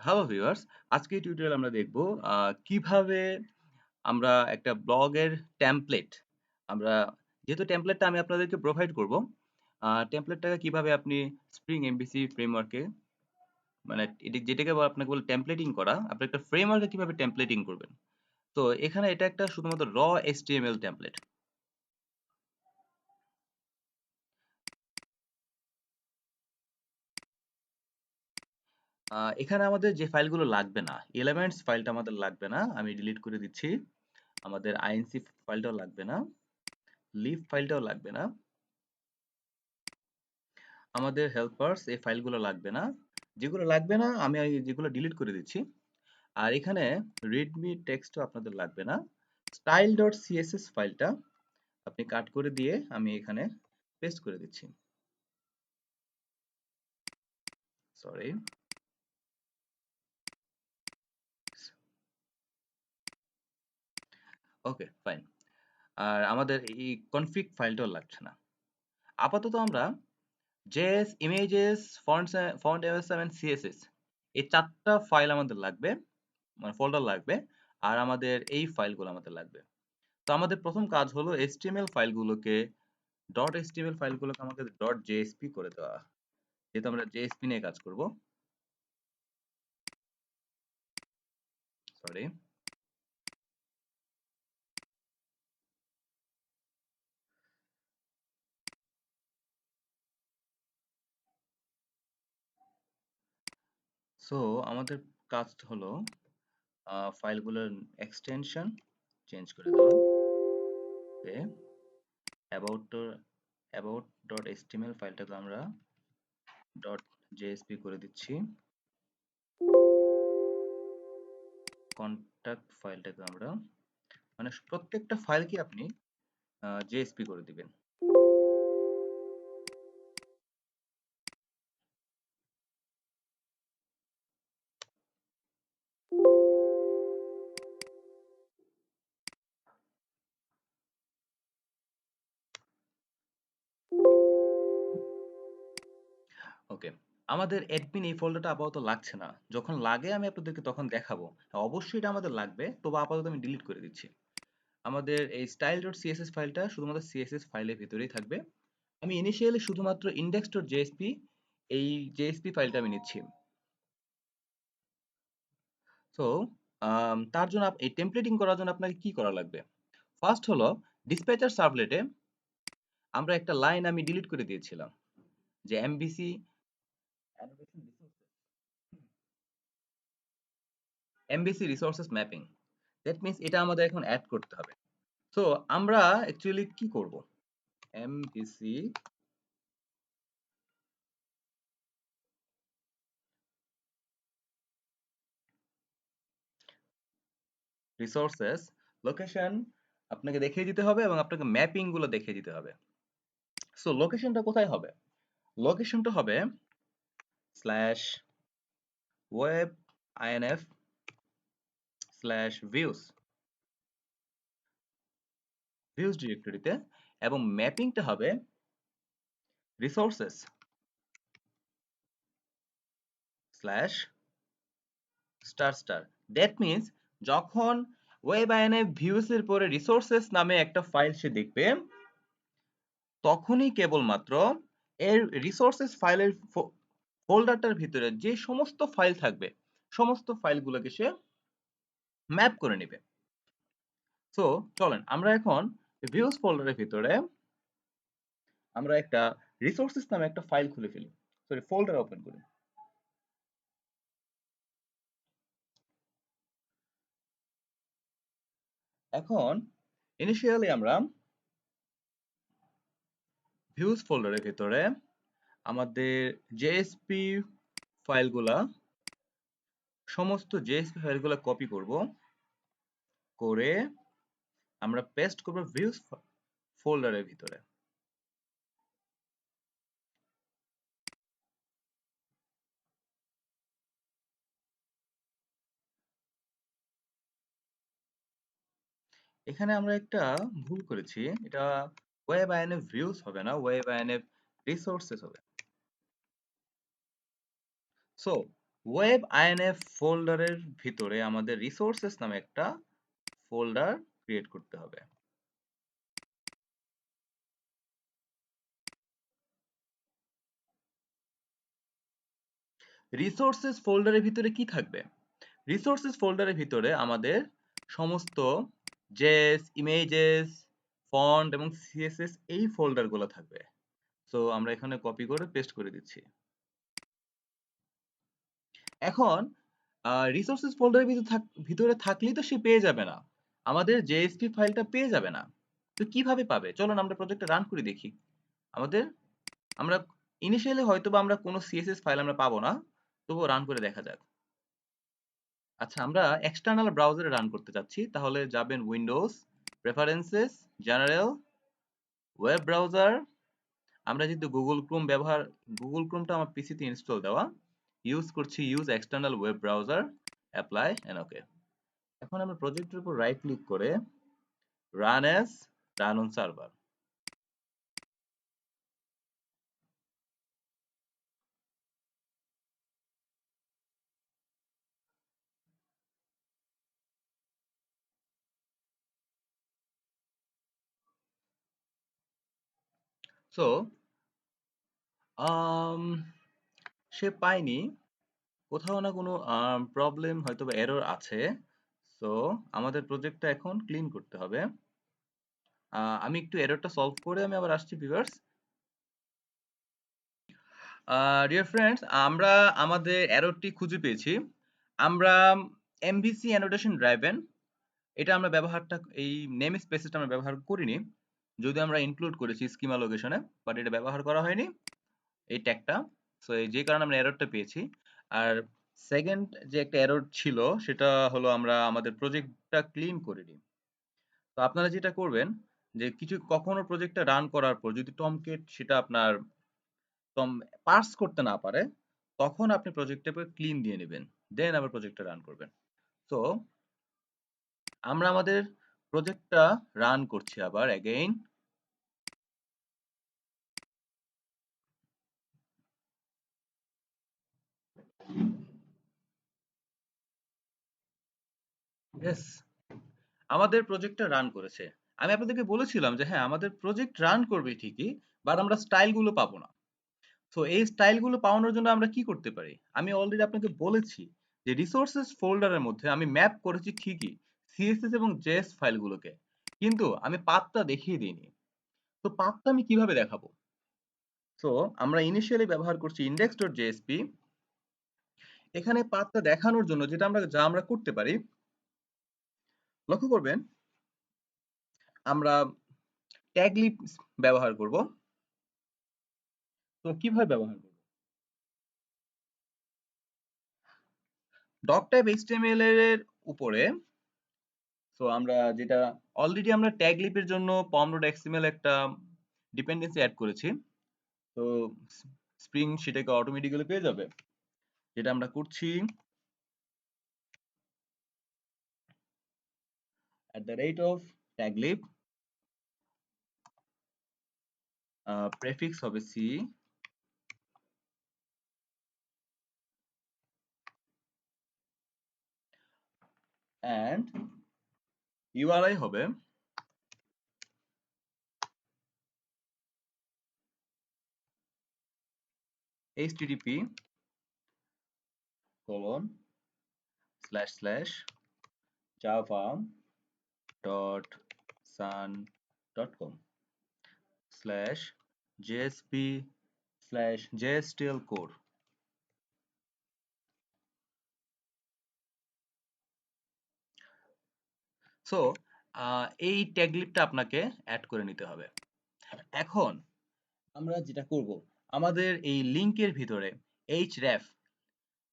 Hello viewers, আজকে এই tutorial আমরা দেখব কিভাবে আমরা একটা ব্লগের টেমপ্লেট আমরা যেহেতু টেমপ্লেটটা আমি আপনাদেরকে প্রোভাইড করব, টেমপ্লেটটাকে কিভাবে আপনি স্প্রিং এমভিসি ফ্রেমওয়ার্কে মানে যেটাকে আপনাকে বলে টেমপ্লেটিং করা, আপনি একটা ফ্রেমওয়ার্কে কিভাবে টেমপ্লেটিং করবেন। তো এখানে এটা একটা শুধুমাত্র র এইচটিএমএল টেমপ্লেট। এখানে আমাদের যে ফাইলগুলো লাগবে না, এলিমেন্টস ফাইলটা আমাদের লাগবে না, আমি ডিলিট করে দিচ্ছি। আমাদের আইএনসি ফাইলটাও লাগবে না, লিভ ফাইলটাও লাগবে না, আমাদের হেল্পার্স এই ফাইলগুলো লাগবে না। যেগুলো লাগবে না আমি যেগুলো ডিলিট করে দিচ্ছি। আর এখানে রিডমি টেক্সটও আপনাদের লাগবে না। স্টাইল ডট সিএসএস ফাইলটা আপনি কাট করে দিয়ে আমি এখানে পেস্ট করে দিচ্ছি। সরি। ওকে, ফাইন। আর আমাদের এই কনফিগ ফাইলটাও লাগছে না। আপাতত আমরা JS, images, font MSM and CSS এই 4টা ফাইল আমাদের লাগবে, মানে ফোল্ডার লাগবে। আর আমাদের এই ফাইলগুলো আমাদের লাগবে। তো আমাদের প্রথম কাজ হলো HTML ফাইলগুলোকে আমাকে .jsp করে দেওয়া। যেহেতু আমরা JSP নিয়ে কাজ করব। সরি। সো আমাদের কাজ হলো ফাইলগুলোর এক্সটেনশন চেঞ্জ করে দেওয়া। ওকে, অ্যাবাউট .html ফাইলটাকে আমরা .jsp করে দিচ্ছি। কন্টাক্ট ফাইলটাকে আমরা, মানে প্রত্যেকটা ফাইলকে আপনি JSP করে দিবেন। ওকে, আমাদের অ্যাডমিন এই ফোল্ডারটা আপাতত লাগছে না। যখন লাগে আমি আপনাদেরকে তখন দেখাবো। হ্যাঁ, অবশ্যই এটা আমাদের লাগবে, তবে আপাতত আমি ডিলিট করে দিচ্ছি। আমাদের এই style.css ফাইলটা শুধুমাত্র CSS ফাইলের ভিতরেই থাকবে। আমি ইনিশিয়ালি শুধুমাত্র index.jsp এই JSP ফাইলটা আমি নিচ্ছি। সো তার জন্য এই টেমপ্লেটিং করার জন্য আপনাকে কি করা লাগবে? ফার্স্ট হলো ডিসপ্যাচার সার্ভলেটে আমরা একটা লাইন আমি ডিলিট করে দিয়েছিলাম, যে MVC resources mapping. That means এটা আমাদের এখন অ্যাড করতে হবে। সো আমরা অ্যাকচুয়ালি কি করব? MVC রিসোর্সেস লোকেশন আপনাকে দেখিয়ে দিতে হবে এবং আপনাকে ম্যাপিং গুলো দেখিয়ে দিতে হবে। সো লোকেশনটা কোথায় হবে? লোকেশনটা হবে slash web INF slash views ডিরেক্টরিতে, এবং ম্যাপিংটা হবে resources slash star star. That means যখন ওয়েব INF ভিউজ এর পরে রিসোর্সেস নামে একটা ফাইল সে দেখবে, তখনই কেবলমাত্র এর রিসোর্সেস ফাইলের ফোল্ডারটার ভিতরে যে সমস্ত ফাইল থাকবে, সমস্ত ফাইলগুলোকে সে ম্যাপ করে নেবে। সো চলেন আমরা এখন ভিউজ ফোল্ডারের ভিতরে আমরা একটা রিসোর্সেস নামে একটা ফাইল খুলে ফেলি, সরি ফোল্ডার ওপেন করি। এখন ইনিশিয়ালি আমরা ভিউজ ফোল্ডারের ভিতরে আমাদের জেএসপি ফাইলগুলা, সমস্ত জেএসপি ফাইলগুলা কপি করব, করে আমরা পেস্ট করব ভিউজ ফোল্ডারের ভিতরে। এখানে আমরা একটা ভুল করেছি, এটা ওয়েব INF ভিউজ হবে না, ওয়েব INF রিসোর্সেস হবে। সো ওয়েব আইএনএফ ফোল্ডারের ভিতরে আমাদের রিসোর্সেস নামে একটা ফোল্ডার ক্রিয়েট করতে হবে। রিসোর্সেস ফোল্ডারের ভিতরে কি থাকবে? রিসোর্সেস ফোল্ডারের ভিতরে আমাদের সমস্ত জেএস, ইমেজেস, ফন্ট এবং সিএসএস এই ফোল্ডারগুলো থাকবে। সো আমরা এখানে কপি করে পেস্ট করে দিচ্ছি। এখন রিসোর্সেস ফোল্ডারের ভিতরে থাকলেই তো সে পেয়ে যাবে না, আমাদের জেএসপি ফাইলটা পেয়ে যাবে না। তো কিভাবে পাবে? চলুন আমরা প্রজেক্টটা রান করে দেখি। আমাদের আমরা ইনিশিয়ালি হয়তোবা আমরা কোনো সিএসএস ফাইল আমরা পাবো না, তবুও রান করে দেখা যাক। আচ্ছা, আমরা এক্সটার্নাল ব্রাউজারে রান করতে চাচ্ছি, তাহলে যাবেন Windows, preferences, general, web browser. আমরা যেহেতু গুগল ক্রোমটা আমার পিসিতে ইনস্টল দেওয়া, ইউজ করছি use external web browser, apply and okay. এখন আমরা প্রজেক্টের উপর রাইট ক্লিক করে run as, run on server. So সে পায়নি, কোথাও না কোনো প্রবলেম হয়তো বা এরর আছে। সো আমাদের প্রজেক্টটা এখন ক্লিন করতে হবে। আমি একটু এররটা সলভ করে আমি আবার আসছি ভিউয়ার্স। ডিয়ার ফ্রেন্ডস, আমরা আমাদের এররটি খুঁজে পেয়েছি। আমরা এমভিসি অ্যানোটেশন ড্রাইভেন এটা আমরা ব্যবহারটা, এই নেম স্পেসটা আমরা ব্যবহার করিনি, যদি আমরা ইনক্লুড করেছি স্কিমা লোকেশনে, বাট এটা ব্যবহার করা হয়নি এই ট্যাগটা। সো এই যে কারণে আমরা এররটা পেয়েছি। আর সেকেন্ড যে একটা এরর ছিল সেটা হলো আমরা আমাদের প্রজেক্টটা ক্লিন করিনি। তো আপনারা যেটা করবেন যে কখনো প্রজেক্টটা রান করার পর যদি টমকেট সেটা আপনার পার্স করতে না পারে, তখন আপনি প্রজেক্টের উপর ক্লিন দিয়ে নেবেন, দেন আবার প্রজেক্টটা রান করবেন। তো আমরা আমাদের প্রজেক্টটা রান করছি আবার অ্যাগেইন। ইয়েস, আমাদের প্রজেক্টটা রান করেছে। আমি আপনাদেরকে বলেছিলাম যে হ্যাঁ, আমাদের প্রজেক্ট রান করবে ঠিকই, বাট আমরা স্টাইলগুলো পাবো না। তো এই স্টাইলগুলো পাওয়ানোর জন্য আমরা কি করতে পারি? আমি অলরেডি আপনাকে বলেছি যে রিসোর্সেস ফোল্ডারের মধ্যে আমি ম্যাপ করেছি ঠিকই সিএসএস এবং জেএস ফাইলগুলোকে, কিন্তু আমি পাথটা দেখিয়ে দিইনি। তো পাথটা আমি কিভাবে দেখাবো? সো আমরা ইনিশিয়ালি ব্যবহার করছি index.jsp। এখানে পাথটা দেখানোর জন্য যা আমরা করতে পারি, লক্ষ্য করবেন আমরা ট্যাগলিব ব্যবহার করব। তো কিভাবে ব্যবহার করব? ডক টাইপ এইচটিএমএল এর উপরে, সো আমরা যেটা অলরেডি আমরা ট্যাগলিপের জন্য pom.xml একটা ডিপেন্ডেন্সি অ্যাড করেছি। তো স্প্রিং সেটাকে অটোমেটিক্যালি পেয়ে যাবে। যেটা আমরা করছি @taglib, প্রেফিক্স হবে সি, অ্যান্ড ইউআরআই হবে http://java.sun.com/jsp/jstlcore। সো এই ট্যাগলিপটা আপনাকে অ্যাড করে নিতে হবে। এখন আমরা যেটা করব, আমাদের এই লিংকের ভিতরে href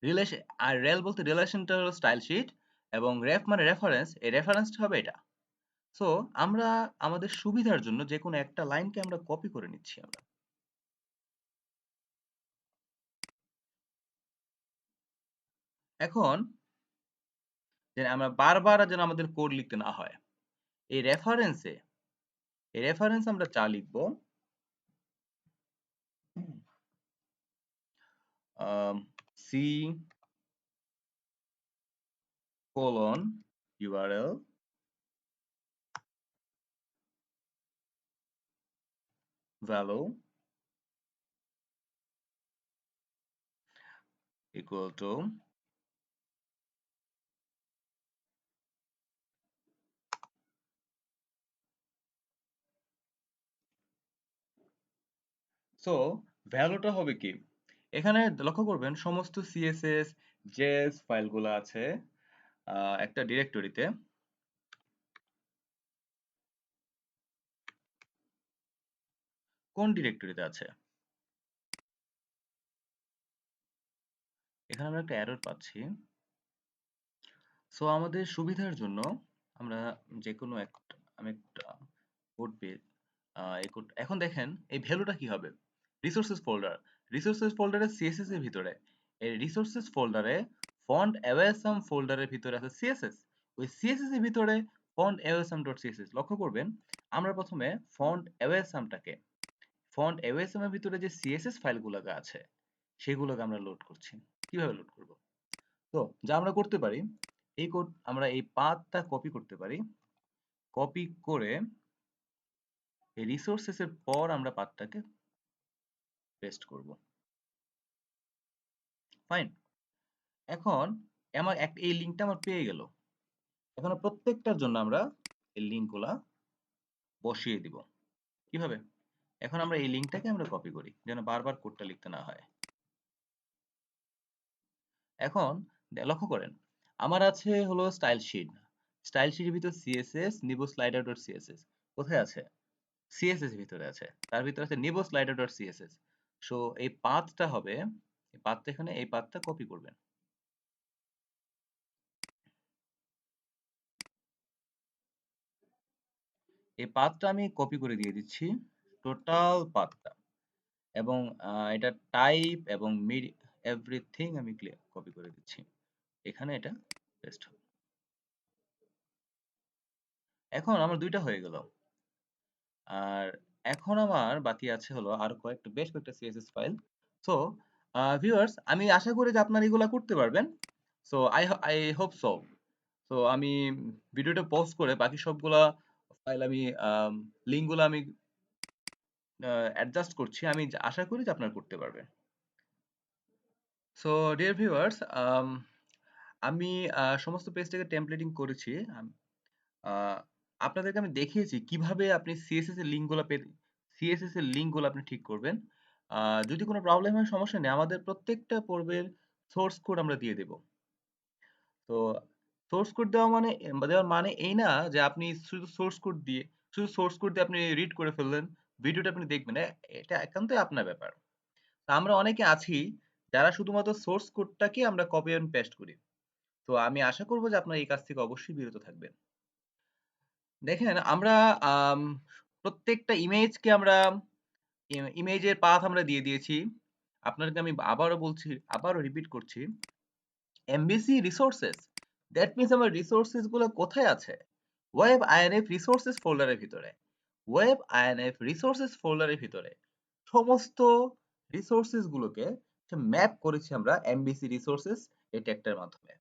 রিলেশন, আর রেল বলতে রিলেশনটা হলো স্টাইল শিট, এবং রেফ মানে রেফারেন্স, এই রেফারেন্সটা হবে এটা। সো আমরা আমাদের সুবিধার জন্য যে কোনো একটা লাইনকে আমরা কপি করে নিচ্ছি আমরা। এখন যে আমরা বারবার যেন আমাদের কোড লিখতে না হয়, এই রেফারেন্সে আমরা যা লিখবো, C colon URL value equal to so ভ্যালুটা হবে কি, এখানে লক্ষ্য করবেন সমস্ত সিএসএস জেএস ফাইলগুলো আছে একটা ডিরেক্টরিতে। কোন ডিরেক্টরিতে আছে? এখানে আমরা একটা এরর পাচ্ছি। সো আমাদের সুবিধার জন্য আমরা যে কোনো একটা, আমি একটা কোড পেয়ে এই কোড এখন দেখেন এই ভ্যালুটা কি হবে, রিসোর্সেস ফোল্ডার, রিসোর্সেস ফোল্ডারে সিএসএস এর ভিতরে, এই রিসোর্সেস ফোল্ডারে ফন্ট অ্যাওয়েসাম ফোল্ডারের ভিতরে আছে সিএসএস, ওই সিএসএস এর ভিতরে ফন্ট অ্যাওয়েসাম ডট সিএসএস। লক্ষ্য করবেন আমরা প্রথমে ফন্ট অ্যাওয়েসামটাকে, ফন্ট অ্যাওয়েসাম এর ভিতরে যে সিএসএস ফাইলগুলো আছে সেগুলোকে আমরা লোড করছি। কিভাবে লোড করব? তো যা আমরা করতে পারি, এই কোড আমরা এই পাথটা কপি করতে পারি, কপি করে এই রিসোর্সেস এর পর আমরা পাথটাকে পেস্ট করব। ফাইন। এখন আমার এই লিঙ্কটা আমার পেয়ে গেল। এখন প্রত্যেকটার জন্য আমরা এই লিঙ্কগুলা বসিয়ে দিব। কিভাবে? এখন আমরা এই লিঙ্কটাকে আমরা কপি করি যেন বারবার কোডটা লিখতে না হয়। এখন লক্ষ্য করেন আমার আছে হলো স্টাইল শীট, স্টাইল শীটের ভিতর সিএসএস নিবো স্লাইডার ডট সিএসএস কোথায় আছে? সিএসএস ভিতরে আছে, তার ভিতরে আছে নিবো স্লাইডার ডট সিএসএস। সো এই পাথটা হবে, এই পাথটা এখানে, এই পাথটা কপি করবেন। এই পাথটা আমি কপি করে দিয়ে দিচ্ছি, টোটাল পাথটা, এবং এটা টাইপ এবং মিড এভরিথিং আমি ক্লিয়ার কপি করে দিচ্ছি, এখানে এটা পেস্ট হবে। এখন আমার দুইটা হয়ে গেল। আর এখন আমার বাকি আছে হলো আরো বেশ কয়েকটা সিএসএস ফাইল। সো ভিউয়ার্স, আমি আশা করি যে আপনারা এগুলা করতে পারবেন। So I hope so. So আমি ভিডিওটা পজ করে বাকি সবগুলা ফাইল আমি লিঙ্কগুলো আমি অ্যাডজাস্ট করছি, আমি আশা করি যে আপনারা করতে পারবেন। সো ডিয়ার ভিউয়ার্স, আমি সমস্ত পেজটাকে টেমপ্লেটিং করেছি। আহ, আপনাদেরকে আমি দেখিয়েছি কিভাবে আপনি সিএসএস এর লিঙ্কগুলো সিএসএস এর লিঙ্কগুলো আপনি ঠিক করবেন। যদি কোনো প্রবলেম হয় সমস্যা নেই, আমাদের প্রত্যেকটা পর্বের সোর্স কোড আমরা দিয়ে দেব। তো সোর্স কোড দেওয়ার মানে এই না যে আপনি শুধু সোর্স কোড দিয়ে আপনি রিড করে ফেললেন, ভিডিওটা আপনি দেখবেন, এটা একান্তই আপনার ব্যাপার। তা আমরা অনেকে আছি যারা শুধুমাত্র সোর্স কোডটাকে আমরা কপি এন্ড পেস্ট করি। তো আমি আশা করব যে আপনারা এই কাজ থেকে অবশ্যই বিরত থাকবেন। দেখেন আমরা আম, প্রত্যেকটা ইমেজকে আমরা ইমেজের পাথ আমরা দিয়ে দিয়েছি। আপনাদেরকে আমি আবারও বলছি, আবারও রিপিট করছি, এমবিসি রিসোর্সেস, দ্যাট মিন্স আমার রিসোর্সেস গুলো কোথায় আছে? ওয়েব আইএনএফ রিসোর্সেস ফোল্ডারের ভিতরে, ওয়েব আইএনএফ রিসোর্সেস ফোল্ডারের ভিতরে সমস্ত রিসোর্সেস গুলোকে ম্যাপ করেছি আমরা এমবিসি রিসোর্সেস এই ট্যাগটার মাধ্যমে।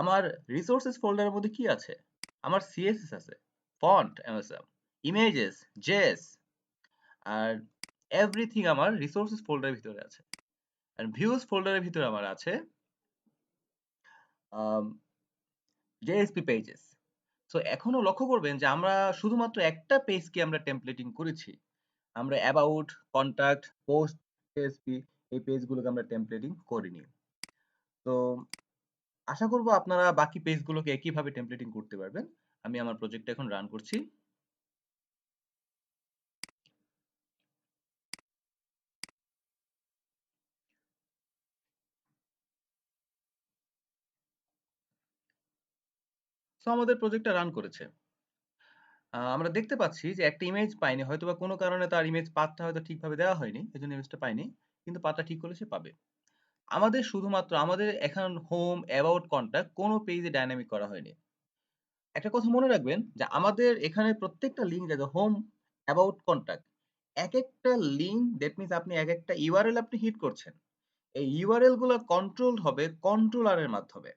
আমার রিসোর্সেস ফোল্ডারের মধ্যে কি আছে? আমার সিএসএস আছে, ফন্ট এমএসএম, ইমেজেস, জেএস, আর এভরিথিং আমার রিসোর্সেস ফোল্ডারের ভিতরে আছে। আর ভিউজ ফোল্ডারের ভিতরে আমার আছে জেএসপি পেজেস। সো এখনো লক্ষ্য করবেন যে আমরা শুধুমাত্র একটা পেজকে আমরা টেমপ্লেটিং করেছি। আমরা অ্যাবাউট, কন্টাক্ট, পোস্ট, জেএসপি এই পেজগুলোকে আমরা টেমপ্লেটিং করিনি। তো আশা করব আপনারা বাকি পেজগুলোকে একইভাবে টেমপ্লেটিং করতে পারবেন। আমি আমার প্রজেক্টটা এখন রান করছি। সো আমাদের প্রজেক্টটা রান করেছে। আমরা দেখতে পাচ্ছি যে একটা ইমেজ পাইনি, হয়তোবা কোনো কারণে তার ইমেজ পাথটা হয়তো ঠিকভাবে দেওয়া হয়নি, এজন্য ইমেজটা পাইনি, কিন্তু পাথটা ঠিক করলে সে পাবে। আমাদের শুধুমাত্র আমাদের এখন হোম, অ্যাবাউট, কন্টাক্ট কোনো পেজে ডাইনামিক করা হয়নি। একটা কথা মনে রাখবেন যে আমাদের এখানে প্রত্যেকটা লিঙ্ক আছে হোম, অ্যাবাউট, কন্টাক্ট, এক একটা লিঙ্ক, দ্যাট মিন্স আপনি এক একটা ইউআরএল আপনি হিট করছেন, এই ইউআরএল গুলো কন্ট্রোল হবে কন্ট্রোলারের মাধ্যমে।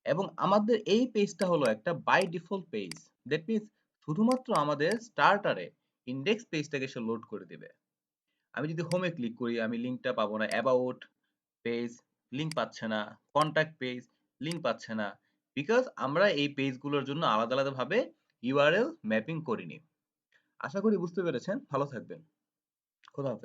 এবং আমাদের এই পেজটা হলো একটা by default page. That means শুধুমাত্র আমাদের স্টার্টারে ইন্ডেক্স পেজটাকে সে লোড করে দিবে। আমি যদি হোমে ক্লিক করি আমি লিঙ্কটা পাবো না। অ্যাবাউট পেজ লিঙ্ক পাচ্ছে না। কন্টাক্ট পেজ লিঙ্ক পাচ্ছে না। বিকজ আমরা এই পেজগুলোর জন্য আলাদা আলাদা ভাবে ইউআরএল ম্যাপিং করিনি। আশা করি বুঝতে পেরেছেন। ভালো থাকবেন। খোদা হাফেজ।